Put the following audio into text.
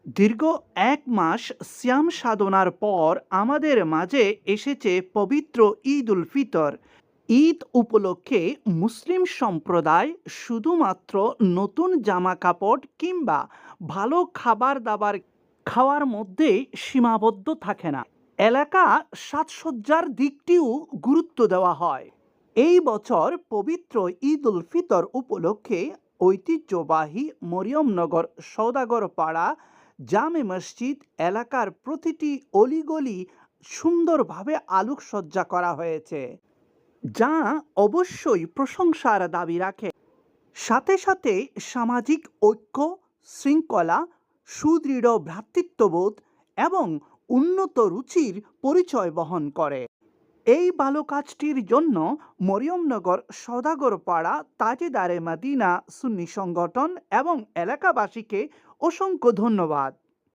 দীর্ঘ ১ মাস সিয়াম সাধনার পর আমাদের মাঝে এসেছে পবিত্র ঈদ উল ফিতর। ঈদ উপলক্ষে মুসলিম সম্প্রদায় শুধুমাত্র নতুন জামাকাপড় কিংবা ভালো খাবার-দাবার খাওয়ার মধ্যেই সীমাবদ্ধ থাকে না। এলাকা সাজসজ্জার দিকটিও গুরুত্ব দেওয়া হয়। এই বছর পবিত্র ঈদ উল ফিতর উপলক্ষে ঐতিহ্যবাহী মরিয়মনগর সওদাগর পাড়া জামে মসজিদ এলাকার প্রতিটি অলিগলি সুন্দরভাবে আলোকসজ্জা করা হয়েছে, যা অবশ্যই প্রশংসার দাবি রাখে। সাথে সাথে সামাজিক ঐক্য, শৃঙ্খলা, সুদৃঢ় ভ্রাতৃত্ববোধ এবং উন্নত রুচির পরিচয় বহন করে। এই ভালো কাজটির জন্য মরিয়মনগর সওদাগর পাড়া তাজেদারে মদিনা সুন্নি সংগঠন এবং এলাকাবাসীকে অসংখ্য ধন্যবাদ।